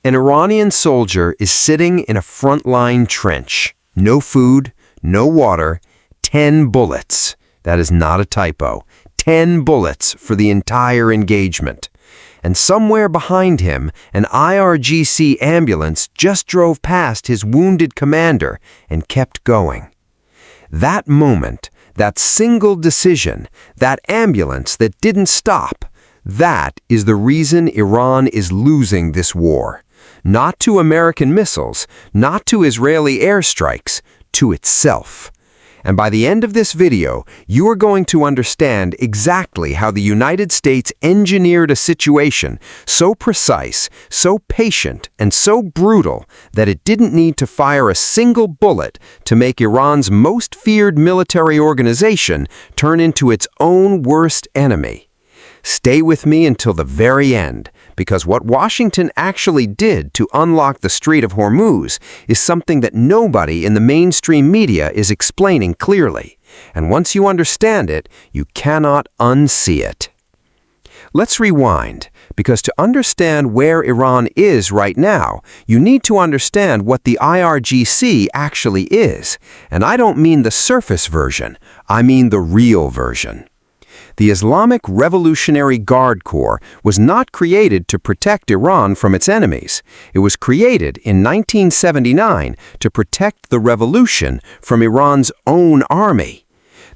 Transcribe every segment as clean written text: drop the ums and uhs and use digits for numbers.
An Iranian soldier is sitting in a frontline trench. No food, no water, 10 bullets. That is not a typo. 10 bullets for the entire engagement. And somewhere behind him, an IRGC ambulance just drove past his wounded commander and kept going. That moment, that single decision, that ambulance that didn't stop, that is the reason Iran is losing this war. Not to American missiles, not to Israeli airstrikes, to itself. And by the end of this video, you are going to understand exactly how the United States engineered a situation so precise, so patient, and so brutal that it didn't need to fire a single bullet to make Iran's most feared military organization turn into its own worst enemy. Stay with me until the very end, because what Washington actually did to unlock the Strait of Hormuz is something that nobody in the mainstream media is explaining clearly. And once you understand it, you cannot unsee it. Let's rewind, because to understand where Iran is right now, you need to understand what the IRGC actually is. And I don't mean the surface version, I mean the real version. The Islamic Revolutionary Guard Corps was not created to protect Iran from its enemies. It was created in 1979 to protect the revolution from Iran's own army.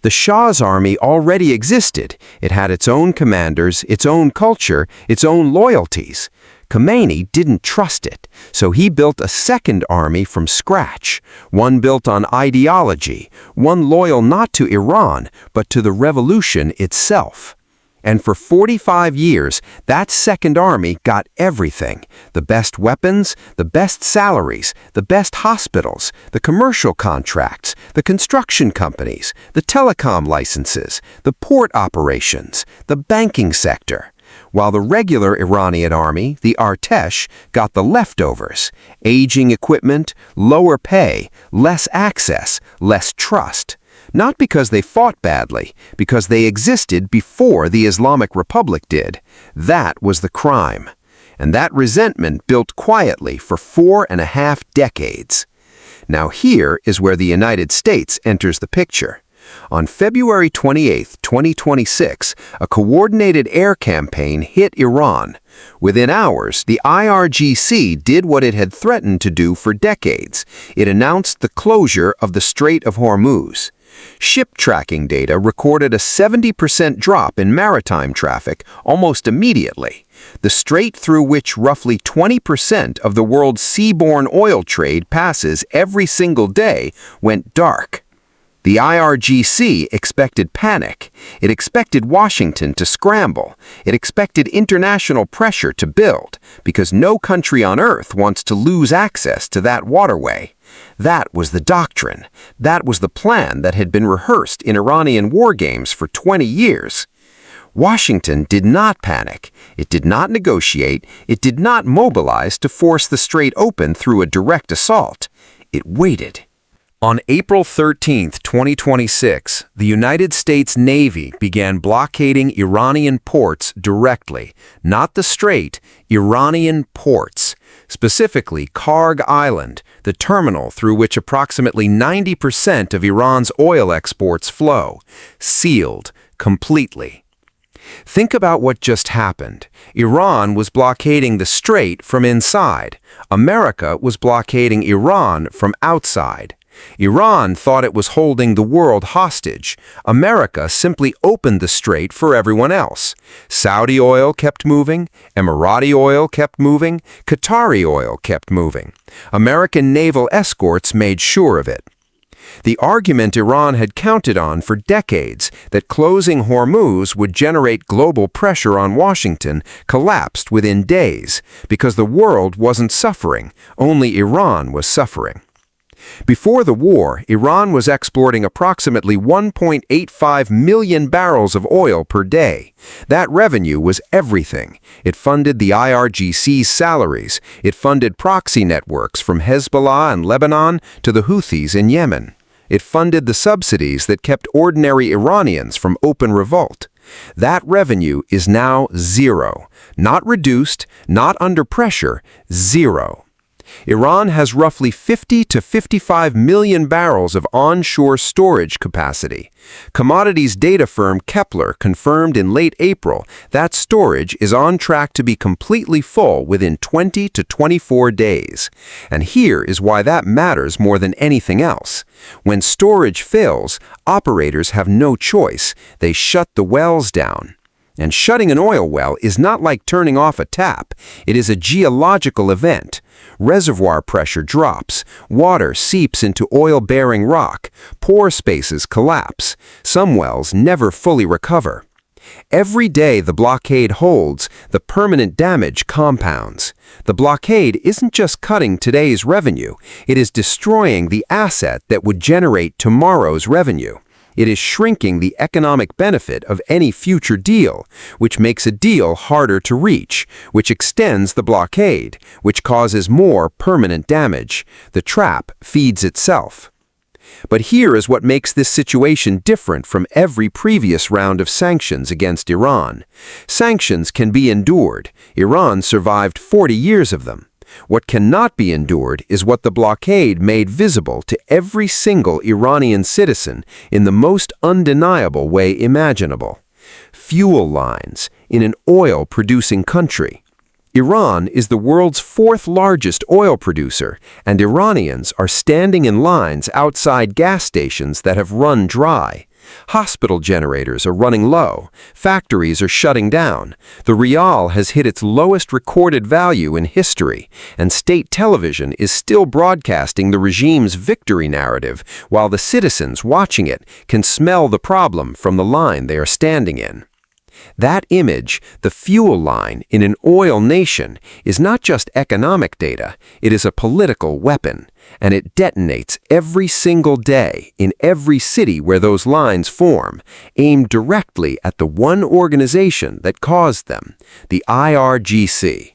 The Shah's army already existed. It had its own commanders, its own culture, its own loyalties. Khomeini didn't trust it, so he built a second army from scratch, one built on ideology, one loyal not to Iran, but to the revolution itself. And for 45 years, that second army got everything: the best weapons, the best salaries, the best hospitals, the commercial contracts, the construction companies, the telecom licenses, the port operations, the banking sector. While the regular Iranian army, the Artesh, got the leftovers: aging equipment, lower pay, less access, less trust. Not because they fought badly, because they existed before the Islamic Republic did. That was the crime. And that resentment built quietly for 4.5 decades. Now here is where the United States enters the picture. On February 28, 2026, a coordinated air campaign hit Iran. Within hours, the IRGC did what it had threatened to do for decades. It announced the closure of the Strait of Hormuz. Ship tracking data recorded a 70% drop in maritime traffic almost immediately. The strait, through which roughly 20% of the world's seaborne oil trade passes every single day, went dark. The IRGC expected panic. It expected Washington to scramble. It expected international pressure to build, because no country on earth wants to lose access to that waterway. That was the doctrine. That was the plan that had been rehearsed in Iranian war games for 20 years. Washington did not panic. It did not negotiate. It did not mobilize to force the strait open through a direct assault. It waited. On April 13, 2026, the United States Navy began blockading Iranian ports directly, not the strait, Iranian ports, specifically Karg Island, the terminal through which approximately 90% of Iran's oil exports flow, sealed completely. Think about what just happened. Iran was blockading the strait from inside. America was blockading Iran from outside. Iran thought it was holding the world hostage. America simply opened the strait for everyone else. Saudi oil kept moving, Emirati oil kept moving, Qatari oil kept moving. American naval escorts made sure of it. The argument Iran had counted on for decades, that closing Hormuz would generate global pressure on Washington, collapsed within days, because the world wasn't suffering, only Iran was suffering. Before the war, Iran was exporting approximately 1.85 million barrels of oil per day. That revenue was everything. It funded the IRGC's salaries. It funded proxy networks from Hezbollah in Lebanon to the Houthis in Yemen. It funded the subsidies that kept ordinary Iranians from open revolt. That revenue is now zero. Not reduced, not under pressure, zero. Iran has roughly 50 to 55 million barrels of onshore storage capacity. Commodities data firm Kepler confirmed in late April that storage is on track to be completely full within 20 to 24 days. And here is why that matters more than anything else. When storage fails, operators have no choice. They shut the wells down. And shutting an oil well is not like turning off a tap. It is a geological event. Reservoir pressure drops, water seeps into oil-bearing rock, pore spaces collapse, some wells never fully recover. Every day the blockade holds, the permanent damage compounds. The blockade isn't just cutting today's revenue, it is destroying the asset that would generate tomorrow's revenue. It is shrinking the economic benefit of any future deal, which makes a deal harder to reach, which extends the blockade, which causes more permanent damage. The trap feeds itself. But here is what makes this situation different from every previous round of sanctions against Iran. Sanctions can be endured. Iran survived 40 years of them. What cannot be endured is what the blockade made visible to every single Iranian citizen in the most undeniable way imaginable. Fuel lines in an oil-producing country. Iran is the world's fourth largest oil producer, and Iranians are standing in lines outside gas stations that have run dry. Hospital generators are running low. Factories are shutting down. The rial has hit its lowest recorded value in history, and state television is still broadcasting the regime's victory narrative, while the citizens watching it can smell the problem from the line they are standing in. That image, the fuel line in an oil nation, is not just economic data, it is a political weapon, and it detonates every single day in every city where those lines form, aimed directly at the one organization that caused them, the IRGC.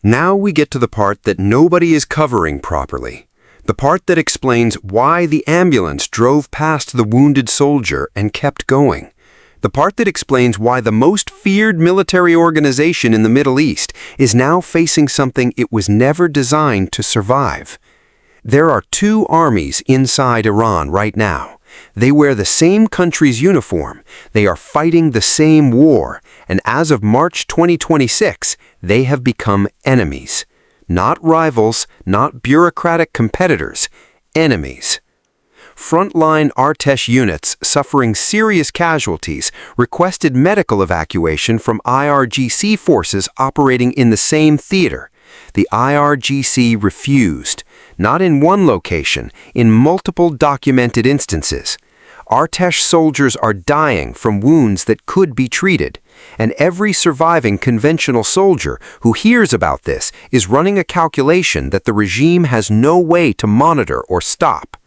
Now we get to the part that nobody is covering properly. The part that explains why the ambulance drove past the wounded soldier and kept going. The part that explains why the most feared military organization in the Middle East is now facing something it was never designed to survive. There are two armies inside Iran right now. They wear the same country's uniform. They are fighting the same war. And as of March 2026, they have become enemies. Not rivals, not bureaucratic competitors. Enemies. Frontline Artesh units suffering serious casualties requested medical evacuation from IRGC forces operating in the same theater. The IRGC refused, not in one location, in multiple documented instances. Artesh soldiers are dying from wounds that could be treated, and every surviving conventional soldier who hears about this is running a calculation that the regime has no way to monitor or stop.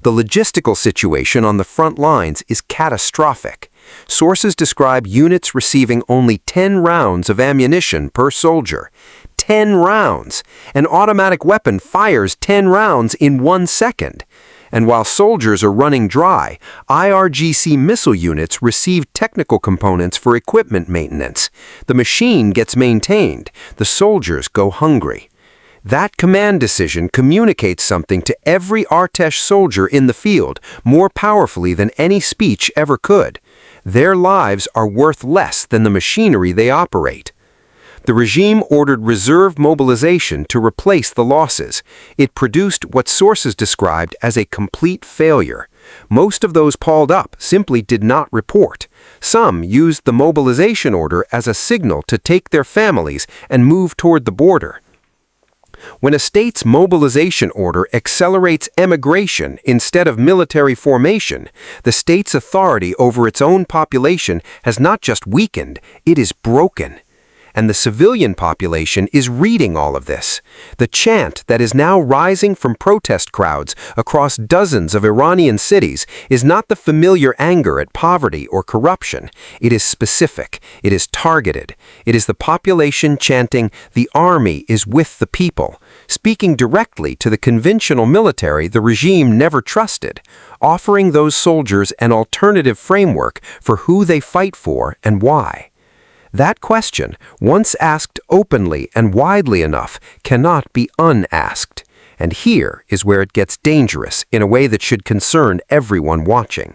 The logistical situation on the front lines is catastrophic. Sources describe units receiving only 10 rounds of ammunition per soldier. 10 rounds! An automatic weapon fires 10 rounds in 1 second. And while soldiers are running dry, IRGC missile units receive technical components for equipment maintenance. The machine gets maintained. The soldiers go hungry. That command decision communicates something to every Artesh soldier in the field more powerfully than any speech ever could. Their lives are worth less than the machinery they operate. The regime ordered reserve mobilization to replace the losses. It produced what sources described as a complete failure. Most of those called up simply did not report. Some used the mobilization order as a signal to take their families and move toward the border. When a state's mobilization order accelerates emigration instead of military formation, the state's authority over its own population has not just weakened, it is broken. And the civilian population is reading all of this. The chant that is now rising from protest crowds across dozens of Iranian cities is not the familiar anger at poverty or corruption. It is specific. It is targeted. It is the population chanting, "The army is with the people," speaking directly to the conventional military the regime never trusted, offering those soldiers an alternative framework for who they fight for and why. That question, once asked openly and widely enough, cannot be unasked. And here is where it gets dangerous in a way that should concern everyone watching.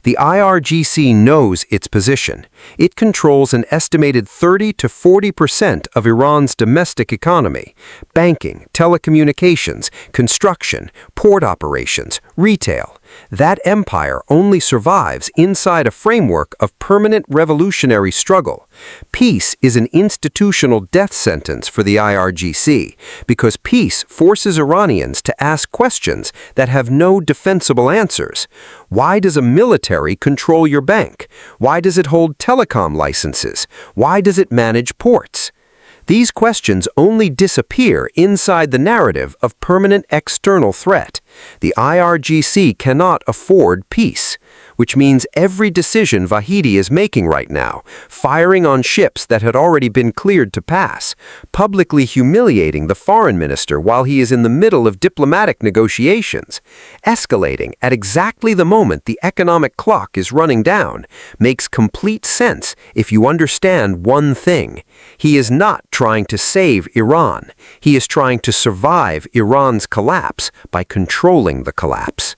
The IRGC knows its position. It controls an estimated 30 to 40% of Iran's domestic economy: banking, telecommunications, construction, port operations, retail. That empire only survives inside a framework of permanent revolutionary struggle. Peace is an institutional death sentence for the IRGC because peace forces Iranians to ask questions that have no defensible answers. Why does a military control your bank? Why does it hold telecom licenses? Why does it manage ports? These questions only disappear inside the narrative of permanent external threat. The IRGC cannot afford peace, which means every decision Vahidi is making right now, firing on ships that had already been cleared to pass, publicly humiliating the foreign minister while he is in the middle of diplomatic negotiations, escalating at exactly the moment the economic clock is running down, makes complete sense if you understand one thing. He is not trying to save Iran. He is trying to survive Iran's collapse by controlling the collapse.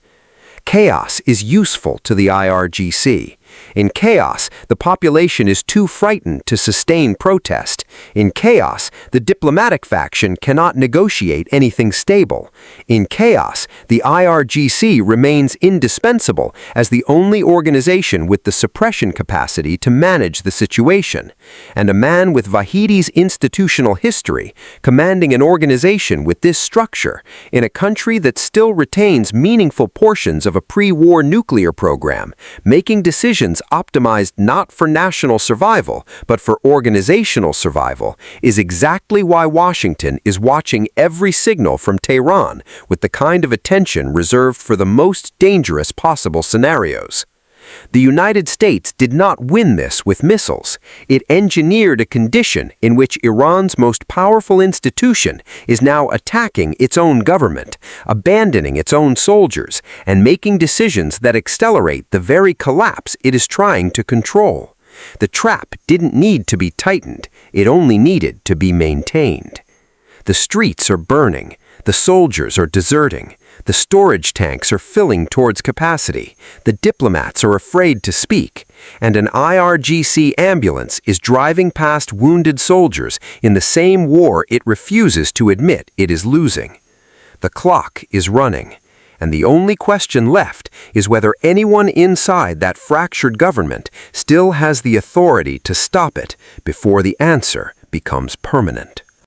Chaos is useful to the IRGC. In chaos, the population is too frightened to sustain protest. In chaos, the diplomatic faction cannot negotiate anything stable. In chaos, the IRGC remains indispensable as the only organization with the suppression capacity to manage the situation. And a man with Vahidi's institutional history, commanding an organization with this structure, in a country that still retains meaningful portions of a pre-war nuclear program, making decisions optimized not for national survival, but for organizational survival, is exactly why Washington is watching every signal from Tehran with the kind of attention reserved for the most dangerous possible scenarios. The United States did not win this with missiles. It engineered a condition in which Iran's most powerful institution is now attacking its own government, abandoning its own soldiers, and making decisions that accelerate the very collapse it is trying to control. The trap didn't need to be tightened. It only needed to be maintained. The streets are burning. The soldiers are deserting. The storage tanks are filling towards capacity. The diplomats are afraid to speak. And an IRGC ambulance is driving past wounded soldiers in the same war it refuses to admit it is losing. The clock is running. And the only question left is whether anyone inside that fractured government still has the authority to stop it before the answer becomes permanent.